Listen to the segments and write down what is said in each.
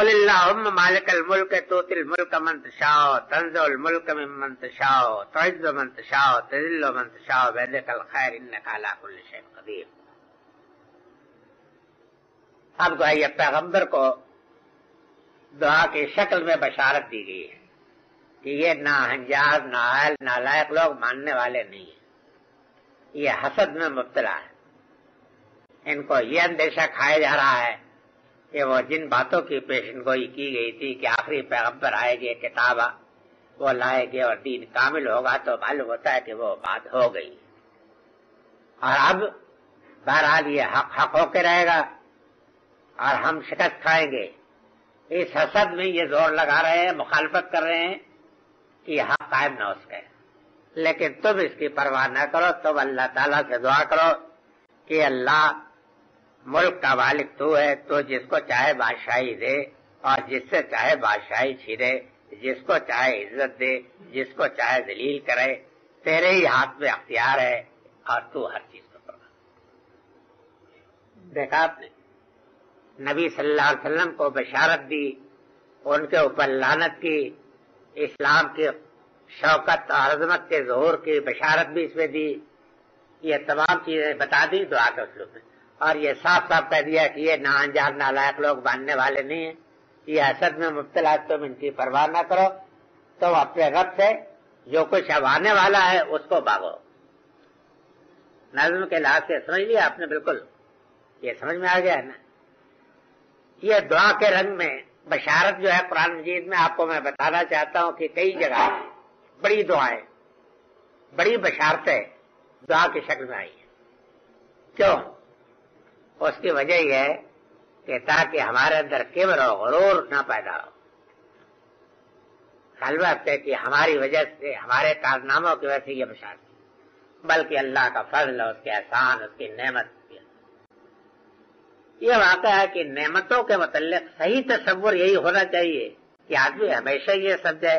قل اللہم مالک الملک تؤتی الملک من تشاء تنزع الملک ممن تشاء تعز من تشاء تذل من تشاء بیدک الخیر انک علی کل شیء قدیر. اب گویا یہ پیغمبر کو دعا کی شکل میں بشارت دی گئی ہے کہ یہ ناہنجار نااہل نالائق لوگ ماننے والے نہیں ہیں، یہ حسد میں مبتلا ہے. ان کو یہ اندیشہ کھایا جا رہا ہے کہ وہ جن باتوں کی پیشن گوئی کی گئی تھی کہ آخری پیغمبر آئے گے، کتاب وہ لائے گے اور دین کامل ہوگا، تو معلوم ہوتا ہے کہ وہ بات ہو گئی. اور اب بہرحال یہ حق ہو کے رہے گا اور ہم شکست کھائیں گے. اس حسد میں یہ زور لگا رہے ہیں، مخالفت کر رہے ہیں کہ یہ حق قائم نہ ہو سکے. لیکن تم اس کی پرواہ نہ کرو، تم اللہ تعالیٰ سے دعا کرو کہ اللہ ملک کا مالک تو ہے، تو جس کو چاہے بادشاہی دے اور جس سے چاہے بادشاہی چھینے، جس کو چاہے عزت دے، جس کو چاہے ذلیل کرے. تیرے ہی ہاتھ میں اختیار ہے اور تو ہر چیز کو کرنا. دیکھا آپ نے نبی صلی اللہ علیہ وسلم کو بشارت دی، ان کے اوپر لعنت کی، اسلام کی شوکت اور عظمت کے ظہور کی بشارت بھی اس میں دی. یہ تمام چیزیں بتا دی دعا کے اسلوب میں، اور یہ صاف صاف کہہ دیا کہ یہ ناانجار نالائق لوگ ماننے والے نہیں ہیں، یہ حسد میں مبتلا، تم ان کی پرواہ نہ کرو، تم اپنے رب سے جو کچھ اب آنے والا ہے اس کو باغو. نظم کے لحاظ سے سمجھ لیا آپ نے؟ بالکل یہ سمجھ میں آ گیا ہے نا. یہ دعا کے رنگ میں بشارت جو ہے قرآن مجید میں آپ کو میں بتانا چاہتا ہوں کہ کئی جگہ بڑی دعائیں، بڑی بشارتیں دعا کی شکل میں آئی ہیں. کیوں؟ اس کی وجہ یہ ہے کہ تاکہ ہمارے اندر کبر و غرور نہ پیدا ہو. خلوت ہے کہ ہماری وجہ سے، ہمارے کارناموں کی وجہ سے یہ بشارت، بلکہ اللہ کا فضل، اس کے احسان، اس کی نعمت. یہ واقعہ ہے کہ نعمتوں کے متعلق صحیح تصور یہی ہونا چاہیے کہ آدمی ہمیشہ یہ سمجھے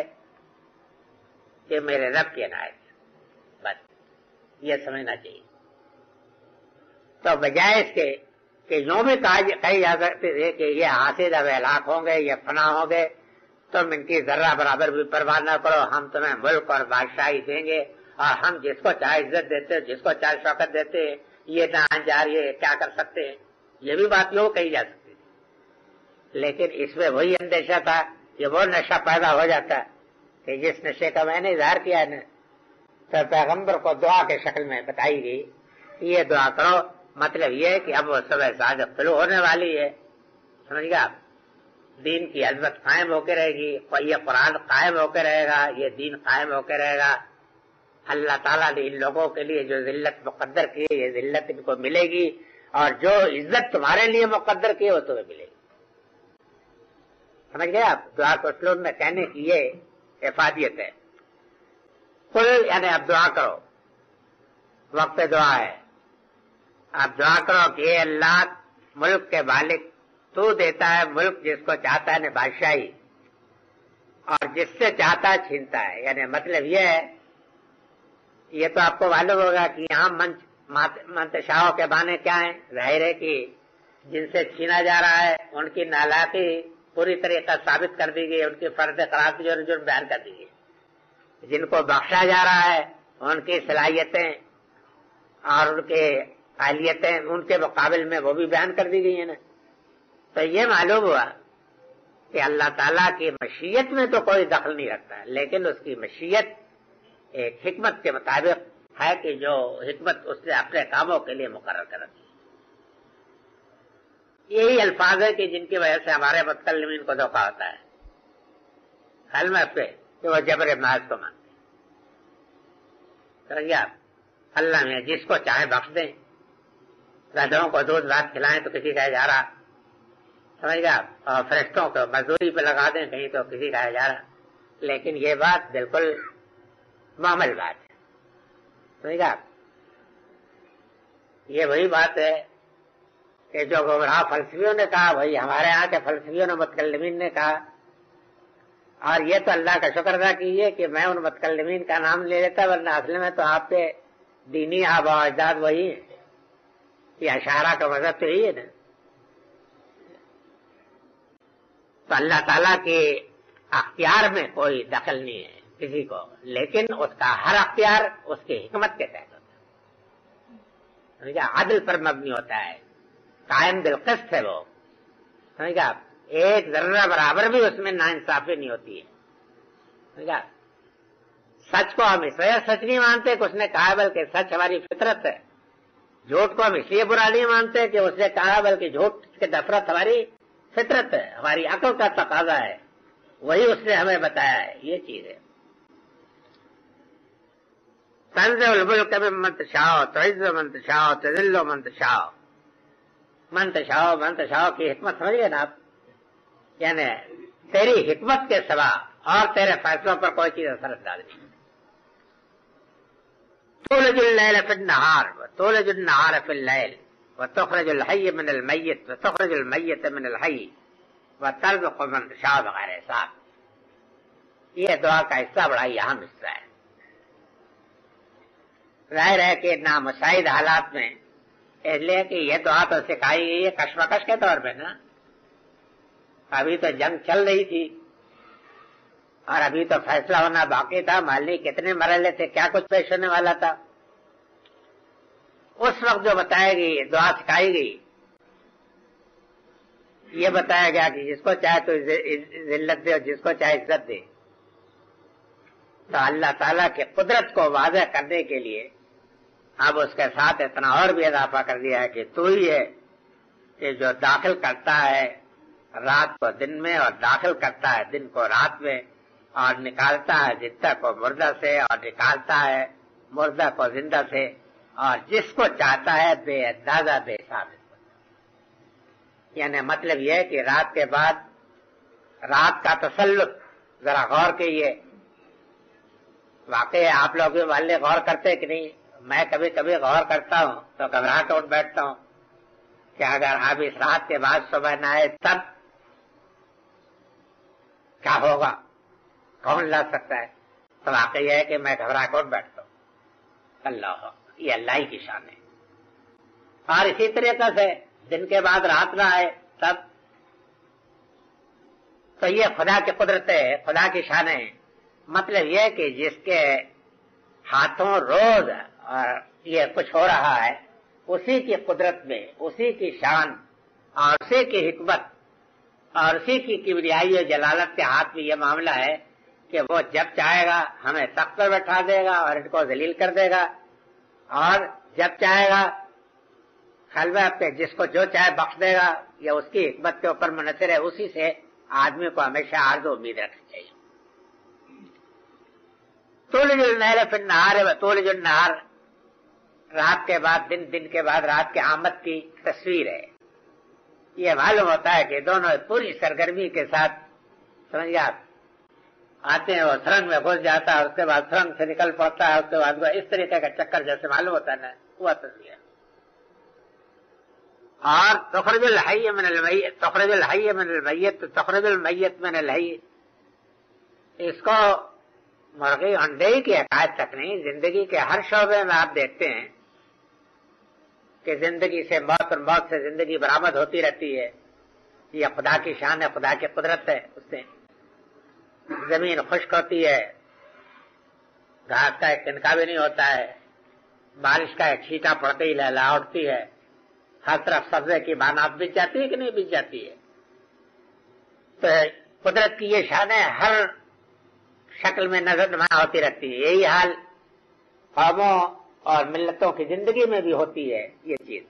کہ میرے رب کی عنایت ہے، بس یہ سمجھنا چاہیے. تو بجائے اس کے کہ یوں بھی کہی جا سکتے تھے کہ یہ حاسد اب ہلاک ہوں گے، یہ فنا ہوں گے، تم ان کی ذرہ برابر بھی پرواہ نہ کرو، ہم تمہیں ملک اور بادشاہی دیں گے اور ہم جس کو چاہے عزت دیتے، جس کو چاہے شوکت دیتے، یہ ناہنجار یہ کیا کر سکتے ہیں. یہ بھی بات یوں کہی جا سکتی تھی، لیکن اس میں وہی اندیشہ تھا کہ وہ نشہ پیدا ہو جاتا کہ جس نشے کا میں نے اظہار کیا ہے نا، تو پیغمبر کو دعا کے شکل میں بتائی گئی کہ یہ دعا کرو. مطلب یہ ہے کہ اب وہ صبح صادق طلوع ہونے والی ہے، سمجھ گیا آپ؟ دین کی عظمت قائم ہو کے رہے گی، یہ قرآن قائم ہو کے رہے گا، یہ دین قائم ہو کے رہے گا. اللہ تعالیٰ نے ان لوگوں کے لیے جو ذلت مقدر کی ہے، یہ ذلت ان کو ملے گی، اور جو عزت تمہارے لیے مقدر کی وہ تمہیں ملے گی. سمجھ گئے آپ؟ دعا کو اسلوب میں کہنے کی یہ افادیت ہے. قل یعنی اب دعا کرو، وقت دعا ہے. آپ دعا کرو کہ اے اللہ ملک کے مالک تو دیتا ہے ملک جس کو چاہتا ہے بادشاہی، اور جس سے چاہتا ہے چھینتا ہے. یعنی مطلب یہ ہے، یہ تو آپ کو معلوم ہوگا کہ یہاں منتشاؤں کے معنی کیا ہیں. ظاہر ہے کہ جن سے چھینا جا رہا ہے ان کی نالائقی پوری طریقہ ثابت کر دی گئی، ان کی فرض قرار کی جو بیان کر دی گئی. جن کو بخشا جا رہا ہے ان کی صلاحیتیں اور ان کے اہلیتیں ان کے مقابل میں وہ بھی بیان کر دی گئی ہیں نا. تو یہ معلوم ہوا کہ اللہ تعالیٰ کی مشیت میں تو کوئی دخل نہیں رکھتا ہے، لیکن اس کی مشیت ایک حکمت کے مطابق ہے کہ جو حکمت اس نے اپنے کاموں کے لیے مقرر کر رکھی. یہی الفاظ ہے کہ جن کی وجہ سے ہمارے متکلمین کو دھوکہ ہوتا ہے حل میں پہ کہ وہ جبر محض کو مانتے ہیں. سمجھے آپ؟ اللہ میں جس کو چاہے بخش دیں، گدھوں کو دودھ بھات کھلائیں تو کسی کا جا رہا، سمجھ گئے آپ؟ اور فرشتوں کو مزدوری پہ لگا دیں کہیں تو کسی کا جا رہا. لیکن یہ بات بالکل معمل بات ہے، سمجھ گئے آپ؟ یہ وہی بات ہے کہ جو گمراہ فلسفیوں نے کہا، وہی ہمارے ہاں کے فلسفیوں نے متکلمین نے کہا. اور یہ تو اللہ کا شکر ادا کیجیے کہ میں ان متکلمین کا نام لے لیتا، ورنہ اصل میں تو آپ کے دینی آباء و اجداد وہی ہیں. یہ اشارہ کا مذہب تو یہی ہے نا. تو اللہ تعالیٰ کے اختیار میں کوئی دخل نہیں ہے کسی کو، لیکن اس کا ہر اختیار اس کی حکمت کے تحت ہوتا ہے، عدل پر مبنی ہوتا ہے، قائم بالقسط ہے وہ، سمجھا؟ ایک ذرہ برابر بھی اس میں ناانصافی نہیں ہوتی ہے، سمجھا؟ سچ کو ہم اس وجہ سچ نہیں مانتے کہ اس نے کہا، بلکہ سچ ہماری فطرت ہے۔ جھوٹ کو ہم اس لیے برا نہیں مانتے کہ اس نے کہا، بلکہ جھوٹ کی نفرت ہماری فطرت ہے، ہماری عقل کا تقاضا ہے، وہی اس نے ہمیں بتایا ہے، یہ چیز ہے۔ تنزع الملک ممن تشاء تعز من تشاء تذل من تشاء، من تشاء کی حکمت سمجھیے نا آپ، یعنی تیری حکمت کے سوا اور تیرے فیصلوں پر کوئی چیز اثر انداز نہیں۔ تولج اللیل فی النہار وتولج النہار فی اللیل وتخرج الحی من المیت وتخرج المیت من الحی وترزق من تشاء بغیر حساب، یہ دعا کا حصہ بڑا ہی اہم حصہ ہے۔ ظاہر ہے کہ نامشاہد حالات میں، اس لیے کہ یہ دعا تو سکھائی گئی ہے کشمکش کے طور پہ نا، ابھی تو جنگ چل رہی تھی اور ابھی تو فیصلہ ہونا باقی تھا، مالی کتنے مرحلے تھے، کیا کچھ پیش ہونے والا تھا، اس وقت جو بتایا گئی دعا سکھائی گئی، یہ بتایا گیا کہ جس کو چاہے تو ذلت دے اور جس کو چاہے عزت دے۔ تو اللہ تعالیٰ کی قدرت کو واضح کرنے کے لیے اب اس کے ساتھ اتنا اور بھی اضافہ کر دیا ہے کہ تو ہی ہے کہ جو داخل کرتا ہے رات کو دن میں اور داخل کرتا ہے دن کو رات میں، اور نکالتا ہے زندہ کو مردہ سے اور نکالتا ہے مردہ کو زندہ سے، اور جس کو چاہتا ہے بے اندازہ بے حساب۔ یعنی مطلب یہ ہے کہ رات کے بعد رات کا تسلط ذرا غور کیجیے، واقعی آپ لوگ بھی والے غور کرتے کہ نہیں؟ میں کبھی کبھی غور کرتا ہوں تو گھبراہٹ اٹھ بیٹھتا ہوں کہ اگر اب اس رات کے بعد صبح نہ آئے تب کیا ہوگا، کون لا سکتا ہے؟ تو واقعی ہے کہ میں گھبرا کے اٹھ بیٹھتا ہوں۔ اللہ، یہ اللہ ہی کی شان ہے۔ اور اسی طریقے سے دن کے بعد رات نہ آئے تب، تو یہ خدا کی قدرت ہے، خدا کی شان ہے۔ مطلب یہ کہ جس کے ہاتھوں روز اور یہ کچھ ہو رہا ہے، اسی کی قدرت میں، اسی کی شان اور اسی کی حکمت اور اسی کی کبریائی و جلالت کے ہاتھ میں یہ معاملہ ہے کہ وہ جب چاہے گا ہمیں تخت پر بٹھا دے گا اور ان کو ذلیل کر دے گا، اور جب چاہے گا خلوہ پہ جس کو جو چاہے بخش دے گا، یا اس کی حکمت کے اوپر منحصر ہے، اسی سے آدمی کو ہمیشہ آرزو امید رکھنی چاہیے۔ تولج اللیل فی النہار وتولج النہار، رات کے بعد دن، دن کے بعد رات کے آمد کی تصویر ہے۔ یہ معلوم ہوتا ہے کہ دونوں پوری سرگرمی کے ساتھ، سمجھ آپ، آتے ہیں وہ سرنگ میں گھس جاتا ہے، اس کے بعد سرنگ سے نکل پڑتا ہے، اس کے بعد وہ اس طریقے کا چکر جیسے معلوم ہوتا ہے نا، ہوا تصویر۔ اور تخرج الحی من المیت، تخرج الحی من المیت، تخرج المیت من الحی، اس کو مرغی انڈے کی حکایت تک نہیں، زندگی کے ہر شعبے میں آپ دیکھتے ہیں کہ زندگی سے موت اور موت سے زندگی برآمد ہوتی رہتی ہے۔ یہ خدا کی شان ہے، خدا کی قدرت ہے۔ اس سے زمین خشک ہوتی ہے، گھاس کا ایک تنکا بھی نہیں ہوتا ہے، بارش کا ایک چھینٹا پڑتے ہی لہلا اٹھتی ہے، ہر طرف سبزے کی بانات بچ جاتی ہے کہ نہیں بچ جاتی ہے۔ تو قدرت کی یہ شان ہے، ہر شکل میں نظر نما ہوتی رہتی ہے۔ یہی حال قوموں اور ملتوں کی زندگی میں بھی ہوتی ہے یہ چیز،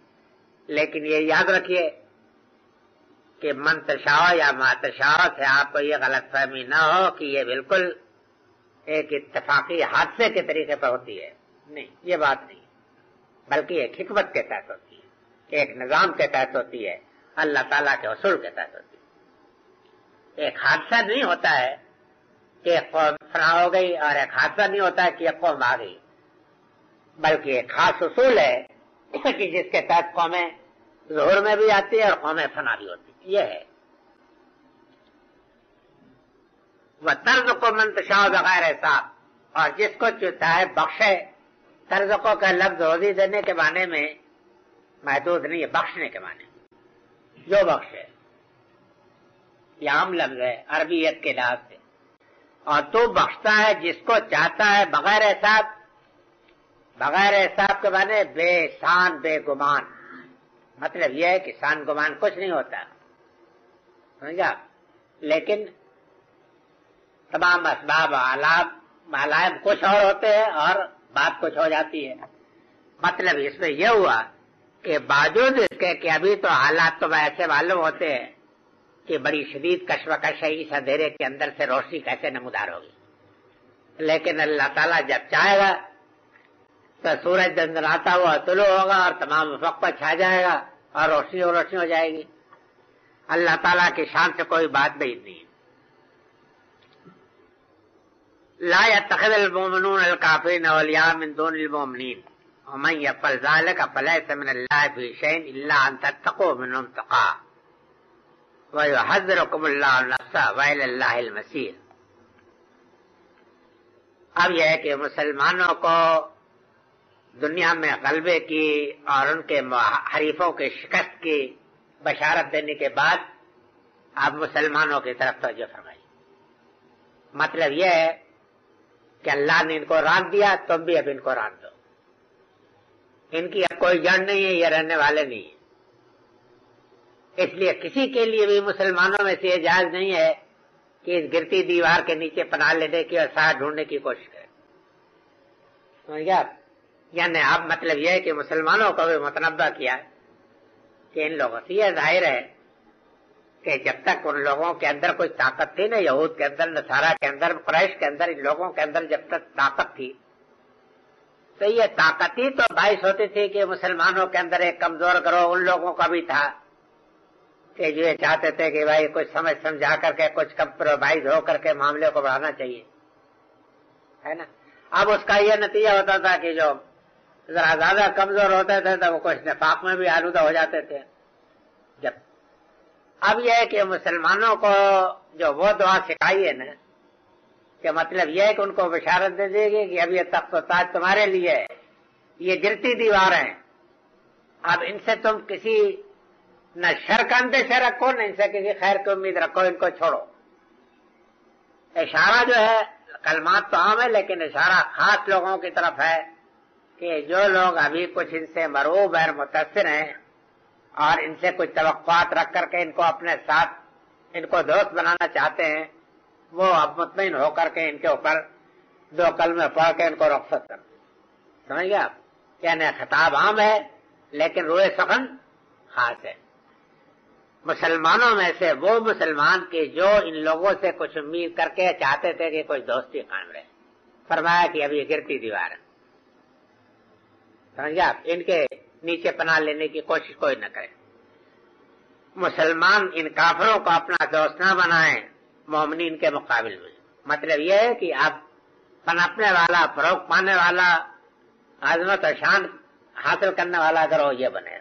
لیکن یہ یاد رکھیے کہ من تشاء یا ما تشاء سے آپ کو یہ غلط فہمی نہ ہو کہ یہ بالکل ایک اتفاقی حادثے کے طریقے پر ہوتی ہے، نہیں، یہ بات نہیں، بلکہ ایک حکمت کے تحت ہوتی ہے، ایک نظام کے تحت ہوتی ہے، اللہ تعالیٰ کے اصول کے تحت ہوتی ہے۔ ایک حادثہ نہیں ہوتا ہے کہ ایک قوم فنا ہو گئی، اور ایک حادثہ نہیں ہوتا ہے کہ ایک قوم آ گئی، بلکہ ایک خاص اصول ہے کہ جس کے تحت قومیں ظہور میں بھی آتی ہے اور قومیں فنا بھی ہوتی ہے، یہ ہے۔ وَتَرْزُقُ مَن تَشَاءُ بِغَيْرِ حساب، اور جس کو چاہے بخشے۔ ترزقوں کا لفظ روزی دینے کے معنی میں محدود نہیں ہے، بخشنے کے معنی، جو بخشے، یہ عام لفظ ہے عربیت کے لحاظ سے. اور تو بخشتا ہے جس کو چاہتا ہے بغیر حساب. بغیر حساب کے معنی بے سان بے گمان. مطلب یہ ہے کہ سان گمان کچھ نہیں ہوتا, سمجھا, لیکن تمام اسباب علائم کچھ اور ہوتے ہیں اور بات کچھ ہو جاتی ہے. مطلب اس میں یہ ہوا کہ باوجود اس کے کہ ابھی تو حالات تو ایسے معلوم ہوتے ہیں کہ بڑی شدید کشمکش ہے, اس اندھیرے کے اندر سے روشنی کیسے نمودار ہوگی, لیکن اللہ تعالیٰ جب چاہے گا تو سورج دندناتا ہوا طلوع ہوگا اور تمام افق پر چھا جائے گا اور روشنی ہو جائے گی. اللہ تعالیٰ کی شان سے کوئی بات بعید نہیں. لا يتخذ المؤمنون الكافرين اولياء من دون المؤمنين ومن يفعل ذلك فليس من الله في شيء الا ان تتقوا منهم تقى ويحذركم الله نفسه والى الله المصير. اب یہ ہے کہ مسلمانوں کو دنیا میں غلبے کی اور ان کے حریفوں کے شکست کی بشارت دینے کے بعد آپ مسلمانوں کی طرف توجہ فرمائیے. مطلب یہ ہے کہ اللہ نے ان کو راند دیا, تم بھی اب ان کو راند دو. ان کی اب کوئی جڑ نہیں ہے, یہ رہنے والے نہیں ہیں. اس لیے کسی کے لیے بھی مسلمانوں میں سے یہ جائز نہیں ہے کہ اس گرتی دیوار کے نیچے پناہ لینے کی اور ساتھ ڈھونڈنے کی کوشش کرے. سمجھ گیا؟ یعنی اب مطلب یہ ہے کہ مسلمانوں کو بھی متنبہ کیا کہ ان لوگوں سے یہ ظاہر ہے کہ جب تک ان لوگوں کے اندر کوئی طاقت تھی نا, یہود کے اندر, نصارہ کے اندر, قریش کے اندر, ان لوگوں کے اندر جب تک طاقت تھی تو یہ طاقت ہی تو باعث ہوتی تھی کہ مسلمانوں کے اندر ایک کمزور گروہ ان لوگوں کا بھی تھا کہ جو یہ چاہتے تھے کہ بھائی کچھ سمجھ سمجھا کر کے کچھ کمپرومائز ہو کر کے معاملے کو بڑھانا چاہیے, ہے نا. اب اس کا یہ نتیجہ ہوتا تھا کہ جو ذرا زیادہ کمزور ہوتے تھے تو وہ کچھ نفاق میں بھی آلودہ ہو جاتے تھے. جب اب یہ ہے کہ مسلمانوں کو جو وہ دعا سکھائی ہے نا, کہ مطلب یہ ہے کہ ان کو بشارت دے دے گی کہ اب یہ تخت و تاج تمہارے لیے ہے, یہ گرتی دیوار ہیں, اب ان سے تم کسی نہ شر کا اندیشہ رکھو نہ ان سے کسی خیر کی امید رکھو, ان کو چھوڑو. اشارہ جو ہے کلمات تو عام ہے لیکن اشارہ خاص لوگوں کی طرف ہے کہ جو لوگ ابھی کچھ ان سے مرعوب اور متاثر ہیں اور ان سے کچھ توقعات رکھ کر کے ان کو اپنے ساتھ ان کو دوست بنانا چاہتے ہیں, وہ اب مطمئن ہو کر کے ان کے اوپر 2 کلمے پڑھ کے ان کو رخصت کر. سمجھ گیا؟ یعنی خطاب عام ہے لیکن روئے سخن خاص ہے. مسلمانوں میں سے وہ مسلمان کے جو ان لوگوں سے کچھ امید کر کے چاہتے تھے کہ کوئی دوستی قائم رہے, فرمایا کہ اب یہ گرتی دیوار ہے, سمجھ گیا, ان کے نیچے پناہ لینے کی کوشش کوئی نہ کرے. مسلمان ان کافروں کو اپنا دوست نہ بنائیں مومنین کے مقابل میں. مطلب یہ ہے کہ اب پنپنے والا, فروغ پانے والا, عظمت و شان حاصل کرنے والا اگر ہو یہ بنے.